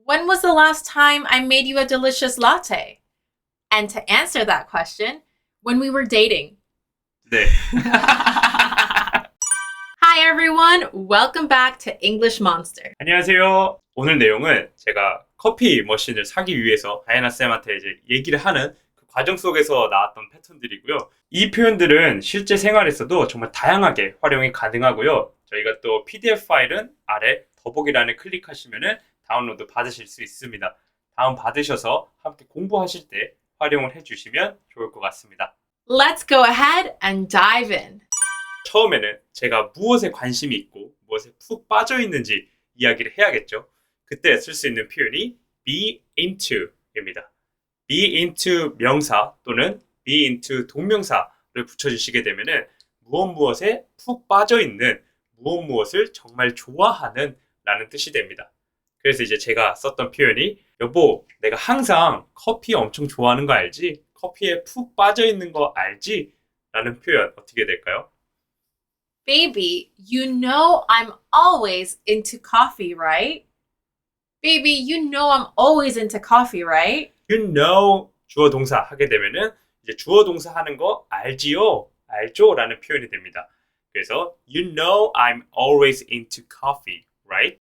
When was the last time I made you a delicious latte? And to answer that question, when we were dating. 네. Hi everyone, welcome back to English Monster. 안녕하세요. 오늘 내용은 제가 커피 머신을 사기 위해서 다이애나 쌤한테 이제 얘기를 하는 그 과정 속에서 나왔던 패턴들이고요. 이 표현들은 실제 생활에서도 정말 다양하게 활용이 가능하고요. 저희가 또 PDF 파일은 아래 더보기란을 클릭하시면은 다운로드 받으실 수 있습니다. 다운 받으셔서 함께 공부하실 때 활용을 해주시면 좋을 것 같습니다. Let's go ahead and dive in. 처음에는 제가 무엇에 관심이 있고 무엇에 푹 빠져 있는지 이야기를 해야겠죠. 그때 쓸 수 있는 표현이 be into입니다. be into 명사 또는 be into 동명사를 붙여주시게 되면은 무엇에 푹 빠져 있는 무엇을 정말 좋아하는 라는 뜻이 됩니다. 그래서 이제 제가 썼던 표현이 여보, 내가 항상 커피 엄청 좋아하는 거 알지? 커피에 푹 빠져 있는 거 알지? 라는 표현 어떻게 될까요? Baby, you know I'm always into coffee, right? Baby, you know I'm always into coffee, right? You know 주어 동사 하게 되면은 이제 주어 동사 하는 거 알지요? 알죠? 라는 표현이 됩니다. 그래서 You know I'm always into coffee, right?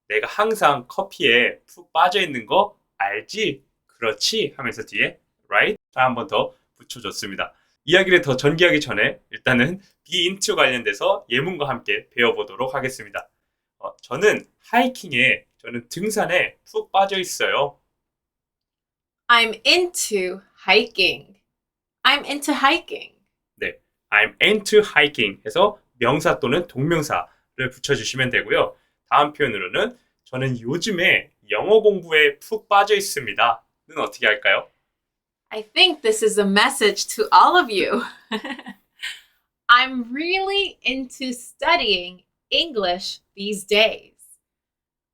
내가 항상 커피에 푹 빠져 있는 거 알지? 그렇지? 하면서 뒤에 right? 한 번 더 붙여줬습니다. 이야기를 더 전개하기 전에 일단은 be into 관련돼서 예문과 함께 배워보도록 하겠습니다. 저는 저는 등산에 푹 빠져 있어요. I'm into hiking. I'm into hiking. 네, I'm into hiking 해서 명사 또는 동명사를 붙여주시면 되고요. 다음 표현으로는 저는 요즘에 영어 공부에 푹 빠져 있습니다. 는 어떻게 할까요? I think this is a message to all of you. I'm really into studying English these days.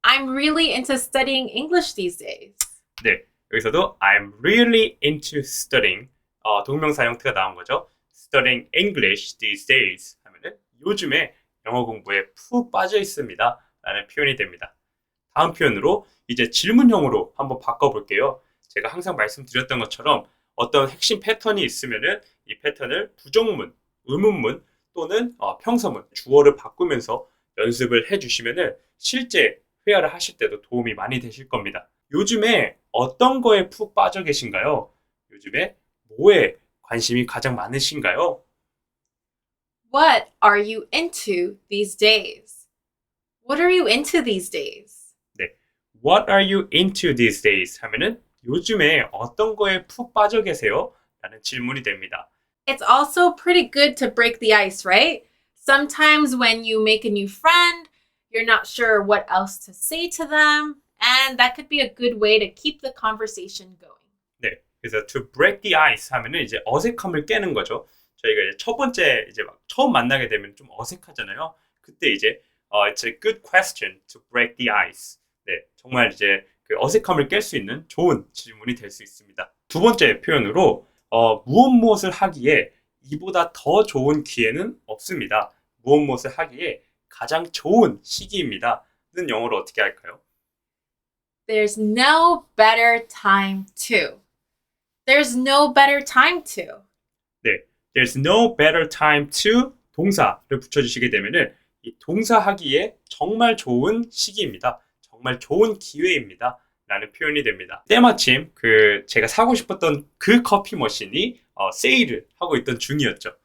I'm really into studying English these days. 네, 여기서도 I'm really into studying 동명사 형태가 나온 거죠. Studying English these days 하면은 요즘에 영어 공부에 푹 빠져 있습니다. 라는 표현이 됩니다. 다음 표현으로 이제 질문형으로 한번 바꿔볼게요. 제가 항상 말씀드렸던 것처럼 어떤 핵심 패턴이 있으면은 이 패턴을 부정문, 의문문 또는 평서문, 주어를 바꾸면서 연습을 해주시면은 실제 회화를 하실 때도 도움이 많이 되실 겁니다. 요즘에 어떤 거에 푹 빠져 계신가요? 요즘에 뭐에 관심이 가장 많으신가요? What are you into these days? What are you into these days? 네, What are you into these days? 하면은 요즘에 어떤 거에 푹 빠져 계세요? 라는 질문이 됩니다. It's also pretty good to break the ice, right? Sometimes when you make a new friend, you're not sure what else to say to them, and that could be a good way to keep the conversation going. 네, 그래서 to break the ice 하면은 이제 어색함을 깨는 거죠. 저희가 이제 첫 번째 이제 막 처음 만나게 되면 좀 어색하잖아요. 그때 이제 it's a good question to break the ice. 네, 정말 이제 그 어색함을 깰 수 있는 좋은 질문이 될 수 있습니다. 두 번째 표현으로 무엇을 하기에 이보다 더 좋은 기회는 없습니다. 무엇을 하기에 가장 좋은 시기입니다. 는 영어로 어떻게 할까요? There's no better time to. There's no better time to. 네, there's no better time to 동사를 붙여주시게 되면은 이 동사 하기에 정말 좋은 시기입니다. 정말 좋은 기회입니다. 라는 표현이 됩니다. 때마침 제가 사고 싶었던 그 커피 머신이 세일을 하고 있던 중이었죠.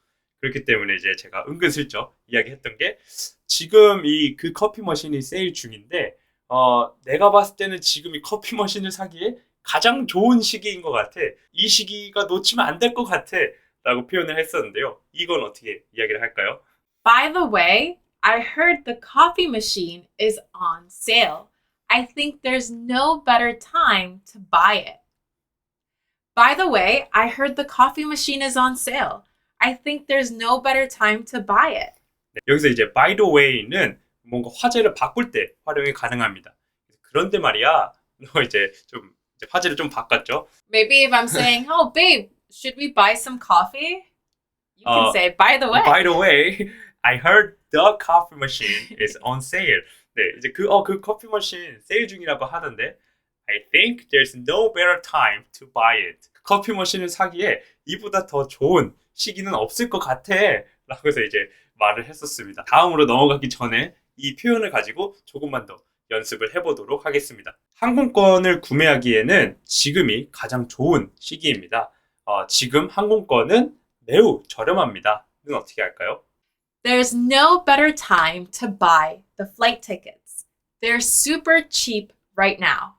그렇기 때문에 이제 제가 은근슬쩍 이야기했던 게 지금 그 커피 머신이 세일 중인데 내가 봤을 때는 지금 이 커피 머신을 사기에 가장 좋은 시기인 것 같아. 이 시기가 놓치면 안 될 것 같아. 라고 표현을 했었는데요. 이건 어떻게 이야기를 할까요? By the way, I heard the coffee machine is on sale. I think there's no better time to buy it. By the way, I heard the coffee machine is on sale. I think there's no better time to buy it. 네, 여기서 이제 by the way는 뭔가 화제를 바꿀 때 활용이 가능합니다. 그런데 말이야, 이제 화제를 좀 바꿨죠. Maybe if I'm saying, "Oh, babe, should we buy some coffee?" You can say, "By the way." By the way, I heard the coffee machine is on sale. 네, 이제 그 커피 머신 세일 중이라고 하던데 I think there's no better time to buy it. 그 커피 머신을 사기에 이보다 더 좋은 시기는 없을 것 같아. 라고 해서 이제 말을 했었습니다. 다음으로 넘어가기 전에 이 표현을 가지고 조금만 더 연습을 해보도록 하겠습니다. 항공권을 구매하기에는 지금이 가장 좋은 시기입니다. 지금 항공권은 매우 저렴합니다. 는 어떻게 할까요? There's no better time to buy the flight tickets. They're super cheap right now.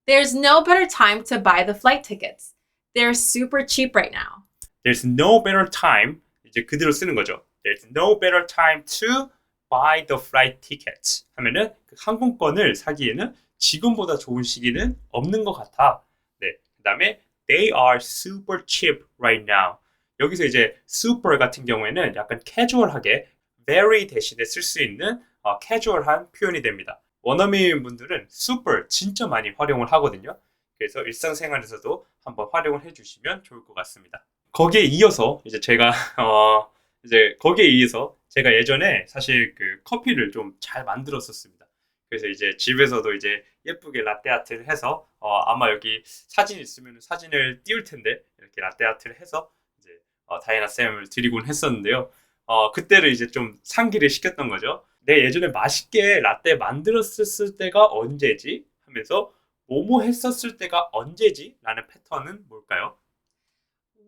There's no better time to buy the flight tickets. They're super cheap right now. There's no better time. 이제 그대로 쓰는 거죠. There's no better time to buy the flight tickets. 하면은 그 항공권을 사기에는 지금보다 좋은 시기는 없는 것 같아. 네. 그 다음에 They are super cheap right now. 여기서 이제 super 같은 경우에는 약간 캐주얼하게 very 대신에 쓸 수 있는 캐주얼한 표현이 됩니다. 원어민 분들은 super 진짜 많이 활용을 하거든요. 그래서 일상생활에서도 한번 활용을 해주시면 좋을 것 같습니다. 거기에 이어서 제가 예전에 사실 그 커피를 좀 잘 만들었었습니다. 그래서 이제 집에서도 이제 예쁘게 라떼 아트를 해서 아마 여기 사진 있으면 사진을 띄울 텐데 이렇게 라떼 아트를 해서 이제 다이애나 쌤을 드리곤 했었는데요. 그때를 이제 좀 상기를 시켰던 거죠. 내 예전에 맛있게 라떼 만들었을 때가 언제지? 하면서 뭐뭐 했었을 때가 언제지? 라는 패턴은 뭘까요?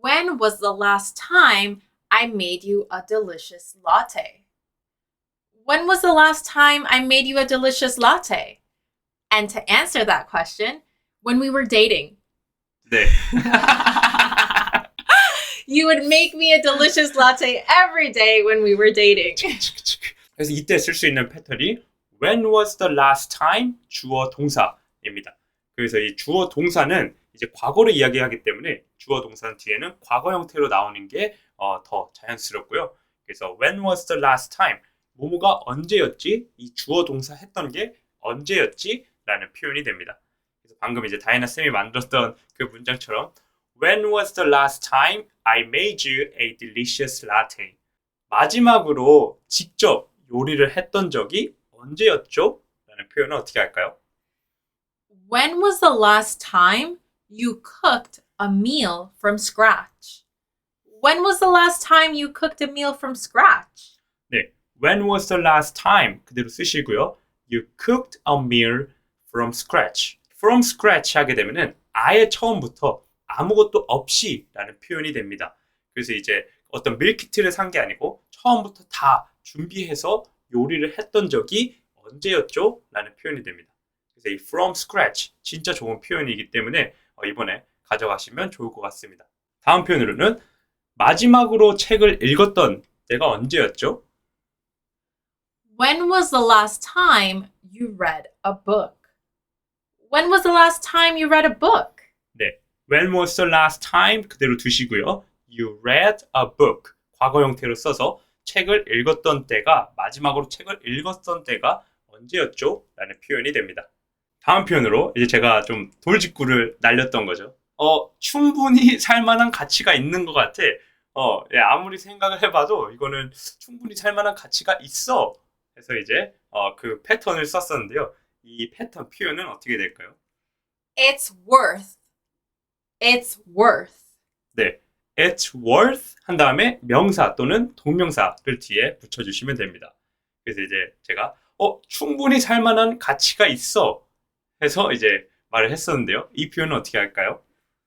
When was the last time I made you a delicious latte? When was the last time I made you a delicious latte? And to answer that question, when we were dating. 네. You would make me a delicious latte every day when we were dating. 그래서 이때 쓸 수 있는 패턴이 When was the last time? 주어 동사입니다. 그래서 이 주어 동사는 이제 과거를 이야기하기 때문에 주어 동사는 뒤에는 과거 형태로 나오는 게 더 자연스럽고요. 그래서 When was the last time? 뭐뭐가 언제였지? 이 주어 동사 했던 게 언제였지? 라는 표현이 됩니다. 그래서 방금 이제 다이애나 쌤이 만들었던 그 문장처럼 When was the last time I made you a delicious latte? 마지막으로 직접 요리를 했던 적이 언제였죠? 라는 표현은 어떻게 할까요? When was the last time you cooked a meal from scratch? When was the last time you cooked a meal from scratch? 네, When was the last time? 그대로 쓰시고요. You cooked a meal from scratch. From scratch 하게 되면은 아예 처음부터 아무것도 없이 라는 표현이 됩니다. 그래서 이제 어떤 밀키트를 산 게 아니고 처음부터 다 준비해서 요리를 했던 적이 언제였죠? 라는 표현이 됩니다. 그래서 이 from scratch 진짜 좋은 표현이기 때문에 이번에 가져가시면 좋을 것 같습니다. 다음 표현으로는 마지막으로 책을 읽었던 때가 언제였죠? When was the last time you read a book? When was the last time you read a book? 네, When was the last time? 그대로 두시고요. You read a book. 과거 형태로 써서 책을 읽었던 때가 마지막으로 책을 읽었던 때가 언제였죠? 라는 표현이 됩니다. 다음 표현으로 이제 제가 좀 돌직구를 날렸던 거죠. 충분히 살만한 가치가 있는 것 같아. 예, 아무리 생각을 해봐도 이거는 충분히 살만한 가치가 있어. 해서 이제 그 패턴을 썼었는데요. 이 패턴 표현은 어떻게 될까요? It's worth. It's worth. 네, it's worth 한 다음에 명사 또는 동명사를 뒤에 붙여주시면 됩니다. 그래서 이제 제가 충분히 살만한 가치가 있어 해서 이제 말을 했었는데요. 이 표현은 어떻게 할까요?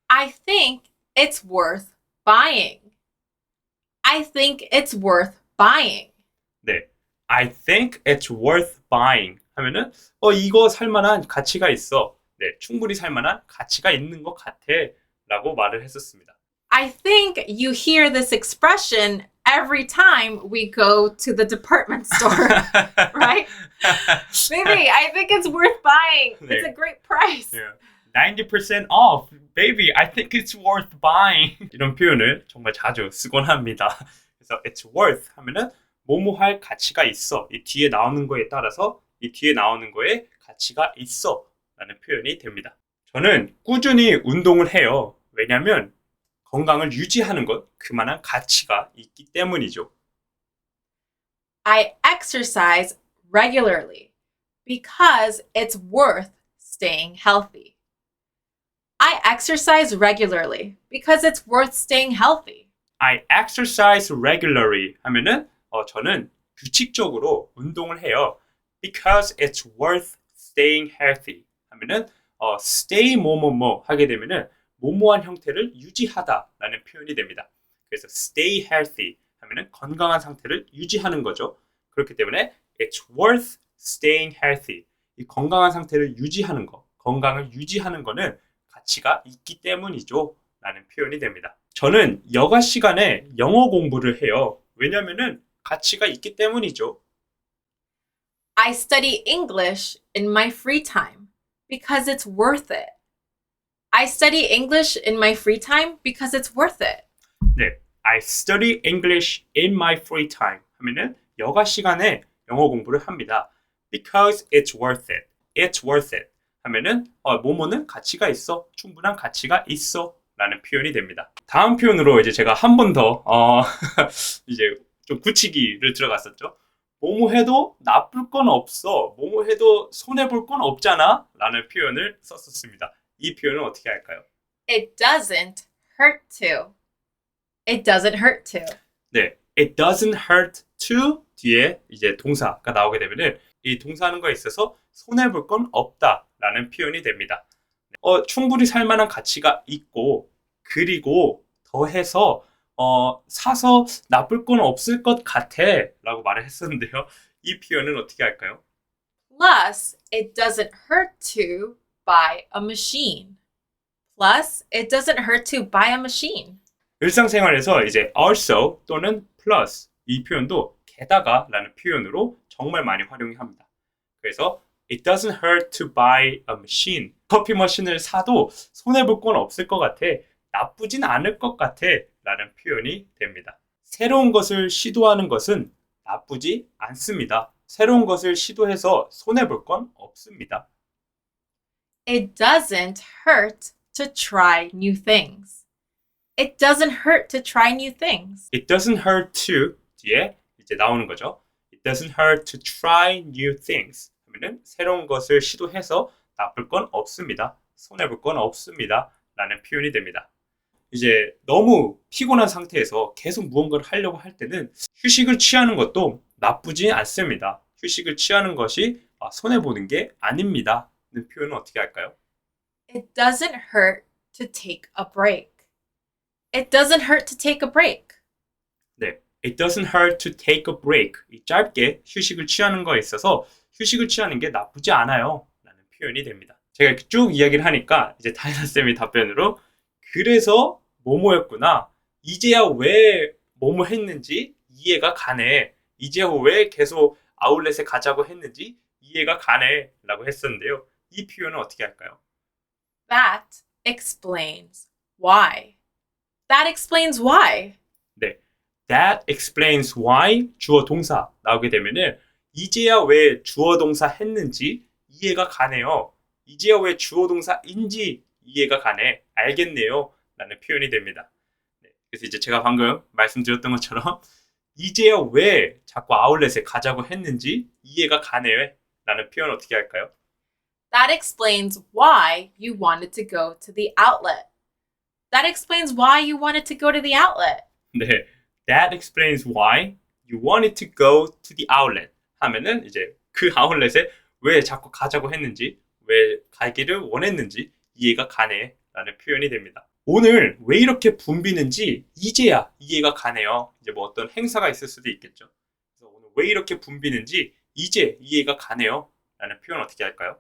I think it's worth buying. I think it's worth buying. 네, I think it's worth buying 하면은 이거 살만한 가치가 있어. 네, 충분히 살만한 가치가 있는 것 같아 라고 말을 했었습니다. I think you hear this expression every time we go to the department store, right? Baby, I think it's worth buying. 네. It's a great price. Yeah. 90% off, baby. I think it's worth buying. 이런 표현을 정말 자주 쓰곤 합니다. 그래서 it's worth 하면은 뭐뭐 할 가치가 있어. 이 뒤에 나오는 거에 따라서 이 뒤에 나오는 거에 가치가 있어 라는 표현이 됩니다. 저는 꾸준히 운동을 해요. 왜냐면 건강을 유지하는 것 그만한 가치가 있기 때문이죠. I exercise regularly because it's worth staying healthy. I exercise regularly because it's worth staying healthy. I exercise regularly 하면은 저는 규칙적으로 운동을 해요. Because it's worth staying healthy 하면은 stay 뭐뭐뭐 하게 되면은 뭐뭐한 형태를 유지하다라는 표현이 됩니다. 그래서 stay healthy 하면은 건강한 상태를 유지하는 거죠. 그렇기 때문에 it's worth staying healthy. 이 건강한 상태를 유지하는 거, 건강을 유지하는 거는 가치가 있기 때문이죠. 라는 표현이 됩니다. 저는 여가 시간에 영어 공부를 해요. 왜냐면은 가치가 있기 때문이죠. I study English in my free time because it's worth it. I study English in my free time because it's worth it. 네, I study English in my free time 하면은 여가 시간에 영어 공부를 합니다. Because it's worth it. It's worth it 하면은 뭐뭐는 가치가 있어. 충분한 가치가 있어. 라는 표현이 됩니다. 다음 표현으로 이제 제가 한 번 더 이제 좀 굳히기를 들어갔었죠. 뭐뭐 해도 나쁠 건 없어. 뭐뭐 해도 손해볼 건 없잖아. 라는 표현을 썼었습니다. 이 표현은 어떻게 할까요? It doesn't hurt to. It doesn't hurt to. 네, it doesn't hurt to 뒤에 이제 동사가 나오게 되면은 이 동사하는 거에 있어서 손해볼 건 없다라는 표현이 됩니다. 충분히 살 만한 가치가 있고 그리고 더해서 사서 나쁠 건 없을 것 같아 라고 말을 했었는데요. 이 표현은 어떻게 할까요? Plus, it doesn't hurt to buy a machine. Plus, it doesn't hurt to buy a machine. 일상생활에서 이제 also 또는 plus 이 표현도 게다가 라는 표현으로 정말 많이 활용합니다. 그래서 It doesn't hurt to buy a machine. 커피 머신을 사도 손해볼 건 없을 것 같아. 나쁘진 않을 것 같아. 라는 표현이 됩니다. 새로운 것을 시도하는 것은 나쁘지 않습니다. 새로운 것을 시도해서 손해볼 건 없습니다. It doesn't hurt to try new things. It doesn't hurt to try new things. It doesn't hurt to 뒤에 이제 나오는 거죠. It doesn't hurt to try new things. 하면은 새로운 것을 시도해서 나쁠 건 없습니다. 손해볼 건 없습니다. 라는 표현이 됩니다. 이제 너무 피곤한 상태에서 계속 무언가를 하려고 할 때는 휴식을 취하는 것도 나쁘지 않습니다. 휴식을 취하는 것이 손해보는 게 아닙니다. 는 표현은 어떻게 할까요? It doesn't hurt to take a break. It doesn't hurt to take a break. 네, It doesn't hurt to take a break. 이 짧게 휴식을 취하는 거에 있어서 휴식을 취하는 게 나쁘지 않아요. 라는 표현이 됩니다. 제가 이렇게 쭉 이야기를 하니까 이제 다이나쌤이 답변으로 그래서 뭐뭐였구나. 이제야 왜 뭐뭐 했는지 이해가 가네. 이제야 왜 계속 아울렛에 가자고 했는지 이해가 가네. 라고 했었는데요. 이 표현은 어떻게 할까요? That explains why. That explains why. 네, That explains why 주어 동사 나오게 되면은 이제야 왜 주어 동사 했는지 이해가 가네요. 이제야 왜 주어 동사인지 이해가 가네. 알겠네요. 라는 표현이 됩니다. 네, 그래서 이제 제가 방금 말씀드렸던 것처럼 이제야 왜 자꾸 아울렛에 가자고 했는지 이해가 가네. 라는 표현 어떻게 할까요? That explains why you wanted to go to the outlet. That explains why you wanted to go to the outlet. 네, That explains why you wanted to go to the outlet. 하면은 이제 그 아울렛에 왜 자꾸 가자고 했는지, 왜 가기를 원했는지 이해가 가네. 라는 표현이 됩니다. 오늘 왜 이렇게 붐비는지 이제야 이해가 가네요. 이제 뭐 어떤 행사가 있을 수도 있겠죠. 그래서 오늘 왜 이렇게 붐비는지 이제 이해가 가네요. 라는 표현 어떻게 할까요?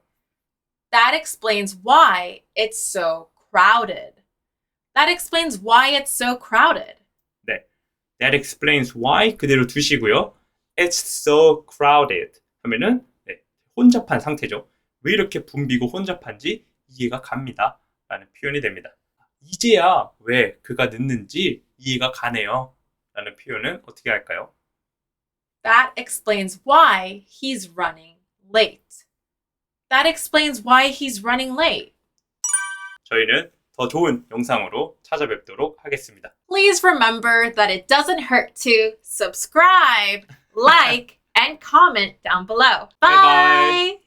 That explains why it's so crowded. That explains why it's so crowded. 네, That explains why 그대로 두시고요. It's so crowded 하면은 네, 혼잡한 상태죠. 왜 이렇게 붐비고 혼잡한지 이해가 갑니다. 라는 표현이 됩니다. 이제야 왜 그가 늦는지 이해가 가네요. 라는 표현은 어떻게 할까요? That explains why he's running late. That explains why he's running late. 저희는 더 좋은 영상으로 찾아뵙도록 하겠습니다. Please remember that it doesn't hurt to subscribe, like, and comment down below. Bye-bye. Bye.